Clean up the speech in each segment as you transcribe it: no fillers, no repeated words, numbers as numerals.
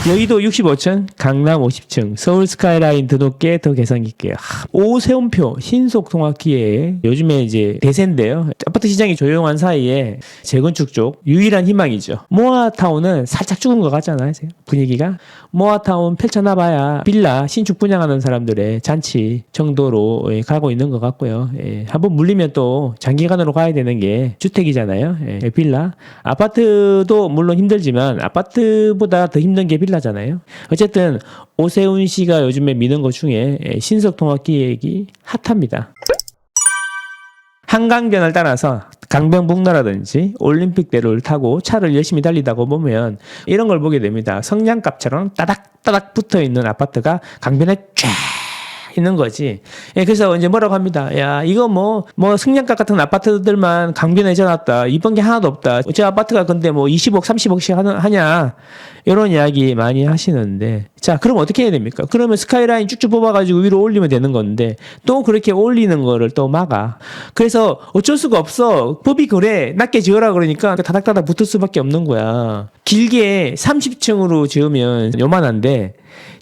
여의도 65층, 강남 50층, 서울 스카이라인 드높게 더 개성 있게요. 오세훈표 신속 통합 기회에 요즘에 이제 대세인데요. 아파트 시장이 조용한 사이에 재건축 쪽 유일한 희망이죠. 모아타운은 살짝 죽은 것 같잖아요. 분위기가. 모아타운 펼쳐놔봐야 빌라 신축 분양하는 사람들의 잔치 정도로 가고 있는 것 같고요. 한번 물리면 또 장기간으로 가야 되는 게 주택이잖아요. 빌라. 아파트도 물론 힘들지만 아파트보다 더 힘든 게 빌라잖아요. 어쨌든 오세훈 씨가 요즘에 미는 것 중에 신속 통합 기획이 핫합니다. 한강변을 따라서 강변북로라든지 올림픽대로를 타고 차를 열심히 달리다가 보면 이런 걸 보게 됩니다. 성냥갑처럼 따닥따닥 붙어있는 아파트가 강변에 쫙 있는 거지. 그래서 이제 뭐라고 합니다. 야, 이거 뭐 승량갑 같은 아파트들만 강변에 져놨다. 이번 게 하나도 없다. 저 아파트가 근데 뭐 20억, 30억씩 하냐. 이런 이야기 많이 하시는데. 자, 그럼 어떻게 해야 됩니까? 그러면 스카이라인 쭉쭉 뽑아가지고 위로 올리면 되는 건데 또 그렇게 올리는 거를 또 막아. 그래서 어쩔 수가 없어. 법이 그래. 낮게 지으라 그러니까 다닥다닥 붙을 수밖에 없는 거야. 길게 30층으로 지으면 요만한데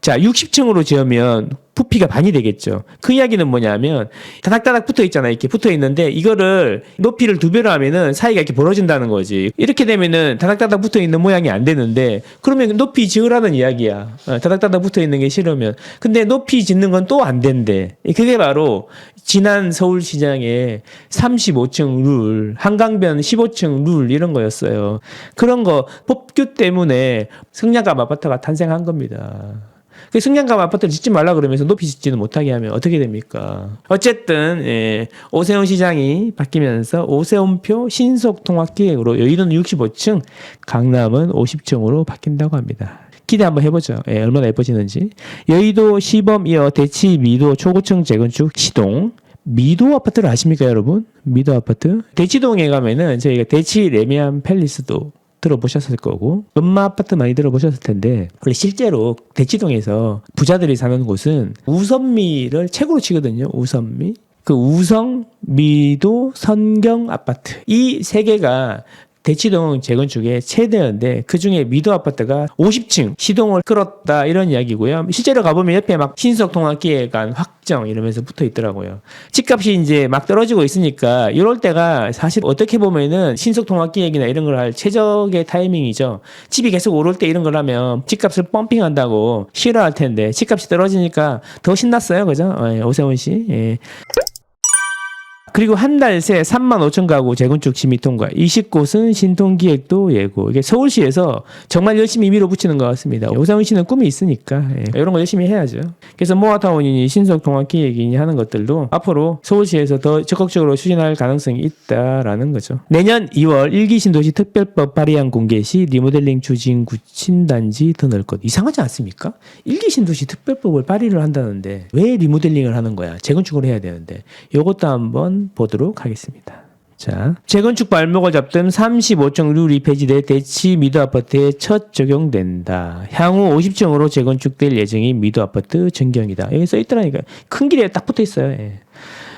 자, 60층으로 지으면 부피가 반이 되겠죠. 그 이야기는 뭐냐면 다닥다닥 붙어 있잖아요. 이렇게 붙어 있는데 이거를 높이를 2배로 하면은 사이가 이렇게 벌어진다는 거지. 이렇게 되면은 다닥다닥 붙어 있는 모양이 안 되는데 그러면 높이 지으라는 이야기야. 다닥다닥 붙어 있는 게 싫으면. 근데 높이 짓는 건 또 안 된대. 그게 바로 지난 서울시장의 35층 룰, 한강변 15층 룰 이런 거였어요. 그런 거 법규 때문에 승량갑 아파트가 탄생한 겁니다. 그 승량갑 아파트를 짓지 말라 그러면서 높이 짓지는 못하게 하면 어떻게 됩니까? 어쨌든 오세훈 시장이 바뀌면서 오세훈표 신속 통합 기획으로 여의도는 65층, 강남은 50층으로 바뀐다고 합니다. 기대 한번 해보죠. 얼마나 예뻐지는지. 여의도 시범 이어 대치 미도 초고층 재건축 시동. 미도 아파트를 아십니까, 여러분? 미도 아파트. 대치동에 가면은 저희가 대치 레미안 팰리스도 들어보셨을 거고 음마 아파트 많이 들어보셨을 텐데 원래 실제로 대치동에서 부자들이 사는 곳은 우선미를 최고로 치거든요. 우선미. 그 우성, 미도, 선경 아파트. 이 세 개가 대치동 재건축의 최대인데 그중에 미도 아파트가 50층 시동을 끌었다 이런 이야기고요. 실제로 가보면 옆에 막 신속통합기획안 확정 이러면서 붙어 있더라고요. 집값이 이제 막 떨어지고 있으니까 이럴 때가 사실 어떻게 보면은 신속통합기획이나 이런 걸 할 최적의 타이밍이죠. 집이 계속 오를 때 이런 걸 하면 집값을 펌핑한다고 싫어할 텐데 집값이 떨어지니까 더 신났어요. 그죠? 오세훈 씨. 예. 그리고 한 달 새 3만 5천 가구 재건축 심의 통과. 20곳은 신통기획도 예고. 이게 서울시에서 정말 열심히 밀어붙이는 것 같습니다. 오세훈 씨는 꿈이 있으니까 이런 거 열심히 해야죠. 그래서 모아타운이니 신속통합기획이니 하는 것들도 앞으로 서울시에서 더 적극적으로 추진할 가능성이 있다라는 거죠. 내년 2월 1기 신도시 특별법 발의안 공개 시 리모델링 추진 구친단지 더 넣을 것. 이상하지 않습니까? 1기 신도시 특별법을 발의를 한다는데 왜 리모델링을 하는 거야? 재건축을 해야 되는데. 이것도 한번 보도록 하겠습니다. 자, 재건축 발목을 잡던 35층 룰이 폐지돼 대치 미도 아파트에 첫 적용된다. 향후 50층으로 재건축될 예정인 미도 아파트 전경이다. 여기 써 있더라니까. 큰 길에 딱 붙어 있어요.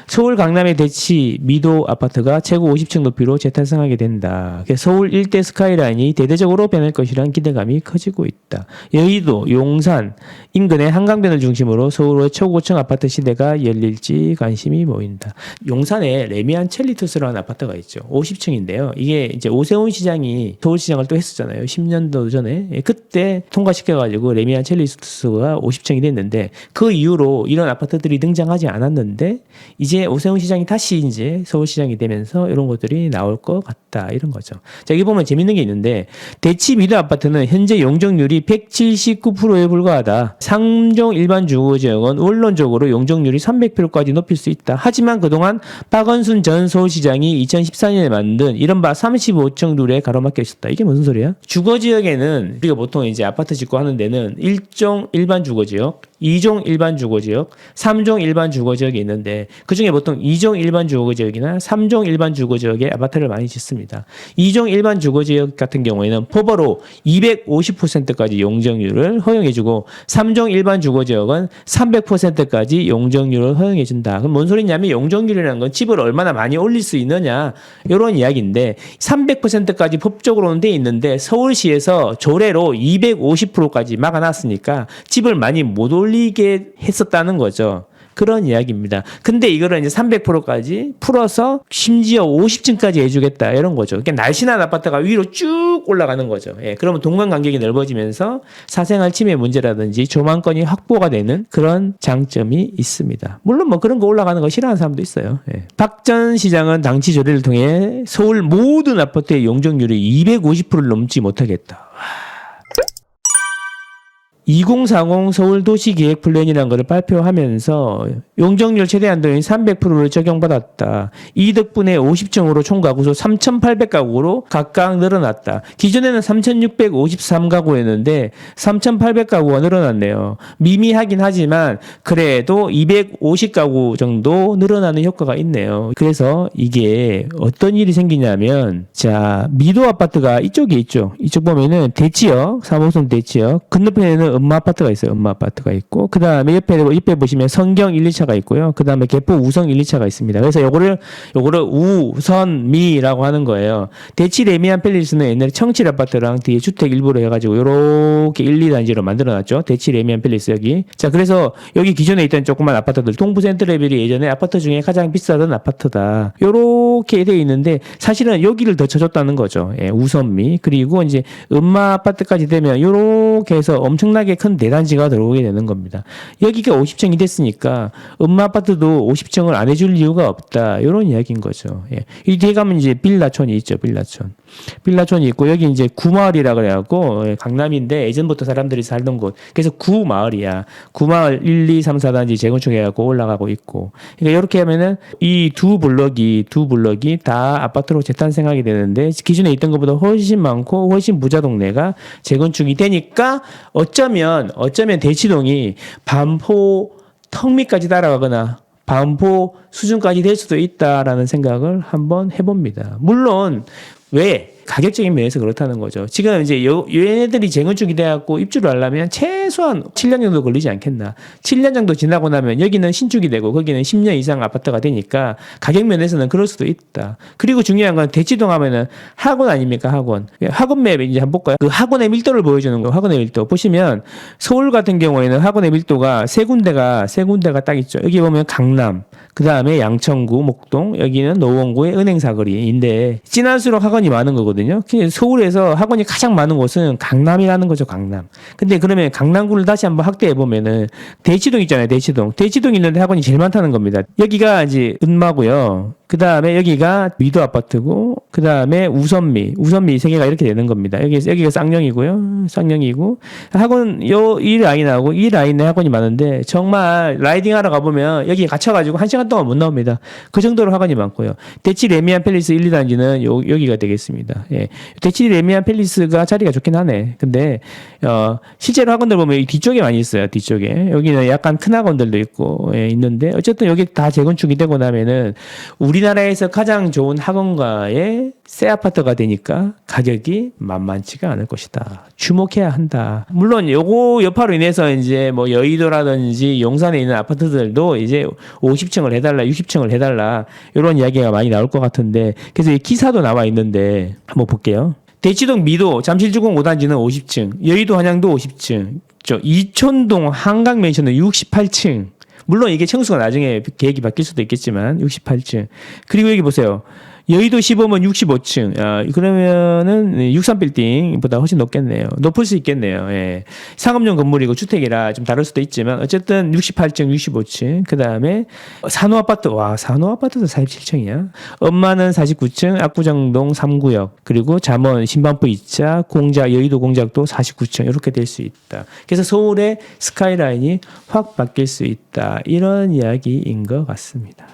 서울 강남의 대치 미도 아파트가 최고 50층 높이로 재탄생하게 된다. 서울 일대 스카이라인이 대대적으로 변할 것이라는 기대감이 커지고 있다. 여의도, 용산 인근의 한강변을 중심으로 서울의 초고층 아파트 시대가 열릴지 관심이 모인다. 용산에 레미안 첼리투스라는 아파트가 있죠. 50층인데요. 이게 이제 오세훈 시장이 서울시장을 또 했었잖아요. 10년도 전에. 그때 통과시켜가지고 레미안 첼리투스가 50층이 됐는데 그 이후로 이런 아파트들이 등장하지 않았는데 이제 오세훈 시장이 다시 이제 서울시장이 되면서 이런 것들이 나올 것 같다. 이런 거죠. 자, 여기 보면 재밌는 게 있는데 대치 미도 아파트는 현재 용적률이 179%에 불과하다. 상종 일반 주거지역은 원론적으로 용적률이 300%까지 높일 수 있다. 하지만 그동안 박원순 전 서울시장이 2014년에 만든 이른바 35층 룰에 가로막혀 있었다. 이게 무슨 소리야? 주거지역에는 우리가 보통 이제 아파트 짓고 하는 데는 1종 일반 주거지역, 2종 일반 주거지역, 3종 일반 주거지역이 있는데 그중에 보통 2종 일반 주거지역이나 3종 일반 주거지역에 아파트를 많이 짓습니다. 2종 일반 주거지역 같은 경우에는 법으로 250%까지 용적률을 허용해주고 3종 일반 주거지역은 300%까지 용적률을 허용해준다. 그럼 뭔 소리냐면 용적률이라는 건 집을 얼마나 많이 올릴 수 있느냐 이런 이야기인데 300%까지 법적으로는 돼 있는데 서울시에서 조례로 250%까지 막아놨으니까 집을 많이 못 올리게 했었다는 거죠. 그런 이야기입니다. 근데 이거를 이제 300%까지 풀어서 심지어 50층까지 해주겠다 이런 거죠. 그러니까 날씬한 아파트가 위로 쭉 올라가는 거죠. 예, 그러면 동간 간격이 넓어지면서 사생활 침해 문제라든지 조망권이 확보가 되는 그런 장점이 있습니다. 물론 뭐 그런 거 올라가는 거 싫어하는 사람도 있어요. 예. 박 전 시장은 당시 조례를 통해 서울 모든 아파트의 용적률이 250%를 넘지 못하겠다. 2040 서울도시계획 플랜이라는 것을 발표하면서 용적률 최대 한도인 300%를 적용받았다. 이 덕분에 50층으로 총 가구수 3,800가구로 각각 늘어났다. 기존에는 3,653가구였는데 3,800가구가 늘어났네요. 미미하긴 하지만 그래도 250가구 정도 늘어나는 효과가 있네요. 그래서 이게 어떤 일이 생기냐면 자 미도 아파트가 이쪽에 있죠. 이쪽 보면은 대치역 3호선 대치역 건너편에는 엄마 아파트가 있어요. 엄마 아파트가 있고 그 다음에 옆에 보시면 성경 1, 2차가 있고요. 그 다음에 개포 우성 1, 2차가 있습니다. 그래서 요거를 우선미라고 하는 거예요. 대치 레미안 팰리스는 옛날에 청칠 아파트랑 뒤에 주택 일부로 해가지고 요렇게 1, 2단지로 만들어놨죠. 대치 레미안 팰리스 여기. 자 그래서 여기 기존에 있던 조그만 아파트들 동부 센트레벨이 예전에 아파트 중에 가장 비싸던 아파트다. 요렇게 돼 있는데 사실은 여기를 더 쳐줬다는 거죠. 예, 우선미 그리고 이제 엄마 아파트까지 되면 요렇게 해서 엄청나게 큰 대단지가 들어오게 되는 겁니다. 여기가 50층이 됐으니까 엄마 아파트도 50층을 안 해줄 이유가 없다. 이런 이야기인 거죠. 예. 이 뒤에 가면 이제 빌라촌이 있죠. 빌라촌이 있고 여기 이제 구마을이라 그래갖고 강남인데 예전부터 사람들이 살던 곳. 그래서 구마을이야. 구마을 1, 2, 3, 4단지 재건축해갖고 올라가고 있고. 그러니까 이렇게 하면은 이 두 블럭이 다 아파트로 재탄생하게 되는데 기존에 있던 것보다 훨씬 많고 훨씬 부자 동네가 재건축이 되니까 어쩌면 대치동이 반포 턱 밑까지 따라가거나 반포 수준까지 될 수도 있다라는 생각을 한번 해봅니다. 물론 왜 가격적인 면에서 그렇다는 거죠. 지금 이제 얘네들이 재건축이 돼갖고 입주를 하려면 최소한 7년 정도 걸리지 않겠나. 7년 정도 지나고 나면 여기는 신축이 되고 거기는 10년 이상 아파트가 되니까 가격 면에서는 그럴 수도 있다. 그리고 중요한 건 대치동 하면은 학원 아닙니까? 학원 맵 이제 한번 볼까요? 그 학원의 밀도를 보여주는 거예요. 학원의 밀도 보시면 서울 같은 경우에는 학원의 밀도가 세 군데가 딱 있죠. 여기 보면 강남, 그 다음에 양천구, 목동, 여기는 노원구의 은행사거리인데 진할수록 학원이 많은 거거든요. 서울에서 학원이 가장 많은 곳은 강남이라는 거죠. 강남. 근데 그러면 강남구를 다시 한번 확대해 보면은 대치동 있잖아요. 대치동 있는데 학원이 제일 많다는 겁니다. 여기가 이제 은마고요. 그 다음에 여기가 미도 아파트고, 그 다음에 우선미 세 개가 이렇게 되는 겁니다. 여기가 쌍용이고요. 쌍용이고. 학원, 이 라인하고 이 라인에 학원이 많은데, 정말 라이딩 하러 가보면 여기 갇혀가지고 1시간 동안 못 나옵니다. 그 정도로 학원이 많고요. 대치 레미안 팰리스 1, 2단지는 여기가 되겠습니다. 예. 대치 레미안 팰리스가 자리가 좋긴 하네. 근데, 실제로 학원들 보면 이 뒤쪽에 많이 있어요. 뒤쪽에. 여기는 약간 큰 학원들도 있고, 예, 있는데, 어쨌든 여기 다 재건축이 되고 나면은, 우리나라에서 가장 좋은 학원가의 새 아파트가 되니까 가격이 만만치가 않을 것이다. 주목해야 한다. 물론 요거 여파로 인해서 이제 뭐 여의도라든지 용산에 있는 아파트들도 이제 50층을 해달라, 60층을 해달라 이런 이야기가 많이 나올 것 같은데 그래서 이 기사도 나와 있는데 한번 볼게요. 대치동 미도 잠실주공 5단지는 50층, 여의도 한양도 50층, 이촌동 한강맨션은 68층. 물론 이게 층수가 나중에 계획이 바뀔 수도 있겠지만 68층. 그리고 여기 보세요. 여의도 시범은 65층. 그러면은 63빌딩보다 훨씬 높겠네요. 높을 수 있겠네요. 예. 상업용 건물이고 주택이라 좀 다를 수도 있지만 어쨌든 68층, 65층. 그다음에 산호아파트. 와, 산호아파트도 47층이야. 엄마는 49층, 압구정동 3구역. 그리고 잠원, 신반포 2차, 여의도 공작도 49층. 이렇게 될 수 있다. 그래서 서울의 스카이라인이 확 바뀔 수 있다. 이런 이야기인 것 같습니다.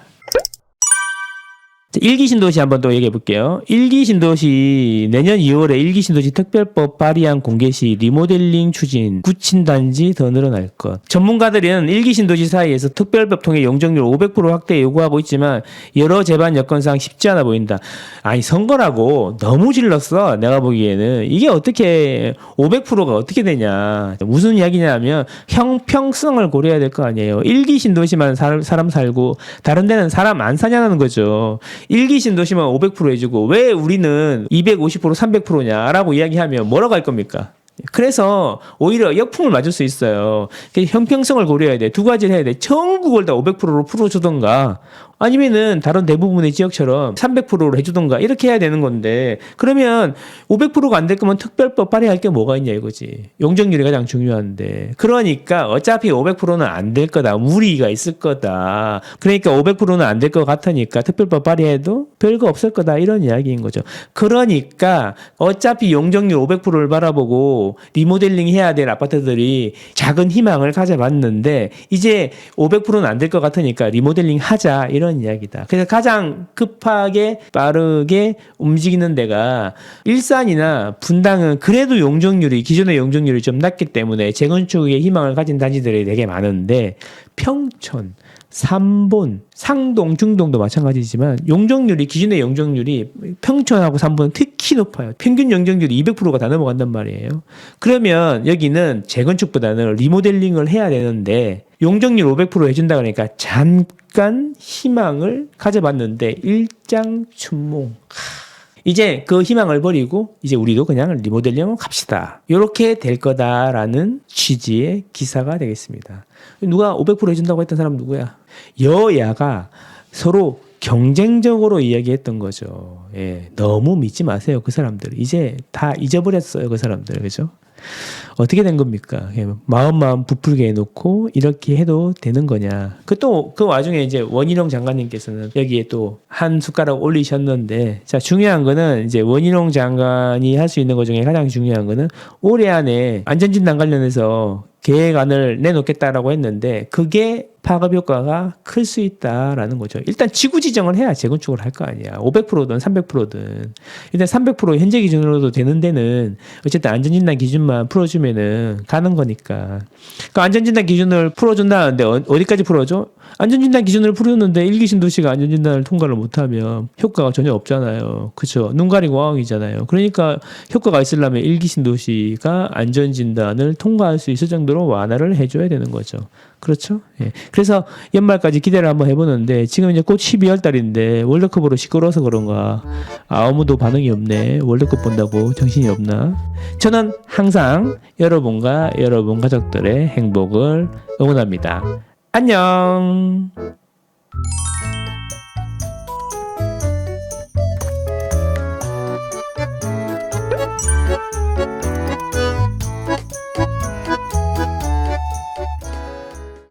자, 1기 신도시 한번 또 얘기해 볼게요. 1기 신도시 내년 2월에 1기 신도시 특별법 발의안 공개 시 리모델링 추진, 구친단지 더 늘어날 것. 전문가들은 1기 신도시 사이에서 특별법 통해 용적률 500% 확대 요구하고 있지만 여러 제반 여건상 쉽지 않아 보인다. 아니 선거라고 너무 질렀어. 내가 보기에는 이게 어떻게 500%가 어떻게 되냐. 무슨 이야기냐면 형평성을 고려해야 될 거 아니에요. 1기 신도시만 사람 살고 다른 데는 사람 안 사냐는 거죠. 1기 신도시만 500% 해주고 왜 우리는 250% 300%냐라고 이야기하면 뭐라고 할 겁니까? 그래서 오히려 역풍을 맞을 수 있어요. 형평성을 고려해야 돼. 두 가지를 해야 돼. 전국을 다 500%로 풀어주던가 아니면은 다른 대부분의 지역처럼 300%로 해주던가 이렇게 해야 되는 건데 그러면 500%가 안 될 거면 특별법 발의할 게 뭐가 있냐 이거지. 용적률이 가장 중요한데 그러니까 어차피 500%는 안 될 거다. 무리가 있을 거다. 그러니까 500%는 안 될 것 같으니까 특별법 발의해도 별거 없을 거다 이런 이야기인 거죠. 그러니까 어차피 용적률 500%를 바라보고 리모델링 해야 될 아파트들이 작은 희망을 가져봤는데 이제 500%는 안 될 것 같으니까 리모델링 하자 이런 이야기다. 그래서 가장 급하게 빠르게 움직이는 데가 일산이나 분당은 그래도 용적률이 기존의 용적률이 좀 낮기 때문에 재건축에 희망을 가진 단지들이 되게 많은데 평촌, 삼본, 상동, 중동도 마찬가지지만 용적률이 기존의 용적률이 평촌하고 삼본은 특히 높아요. 평균 용적률이 200%가 다 넘어간단 말이에요. 그러면 여기는 재건축보다는 리모델링을 해야 되는데 용적률 500% 해준다 그러니까 잠깐 희망을 가져봤는데 일장춘몽. 이제 그 희망을 버리고 이제 우리도 그냥 리모델링을 갑시다. 이렇게 될 거다라는 취지의 기사가 되겠습니다. 누가 500% 해준다고 했던 사람 누구야? 여야가 서로 경쟁적으로 이야기했던 거죠. 예, 너무 믿지 마세요. 그 사람들. 이제 다 잊어버렸어요. 그 사람들. 그죠? 어떻게 된 겁니까? 마음 부풀게 해놓고 이렇게 해도 되는 거냐? 그 와중에 이제 원희룡 장관님께서는 여기에 또 한 숟가락 올리셨는데, 자 중요한 거는 이제 원희룡 장관이 할 수 있는 것 중에 가장 중요한 거는 올해 안에 안전진단 관련해서 계획안을 내놓겠다라고 했는데 그게 파급 효과가 클 수 있다라는 거죠. 일단 지구 지정을 해야 재건축을 할 거 아니야. 500%든 300%든. 일단 300% 현재 기준으로도 되는 데는 어쨌든 안전진단 기준만 풀어주면은 가는 거니까. 그 안전진단 기준을 풀어준다는데 어디까지 풀어줘? 안전진단 기준을 풀었는데 1기 신도시가 안전진단을 통과를 못하면 효과가 전혀 없잖아요. 그렇죠? 눈 가리고 왕이잖아요. 그러니까 효과가 있으려면 1기 신도시가 안전진단을 통과할 수 있을 정도로 완화를 해줘야 되는 거죠. 그렇죠? 예. 그래서 연말까지 기대를 한번 해보는데 지금 이제 곧 12월 달인데 월드컵으로 시끄러워서 그런가 아무도 반응이 없네. 월드컵 본다고 정신이 없나? 저는 항상 여러분과 여러분 가족들의 행복을 응원합니다. 안녕.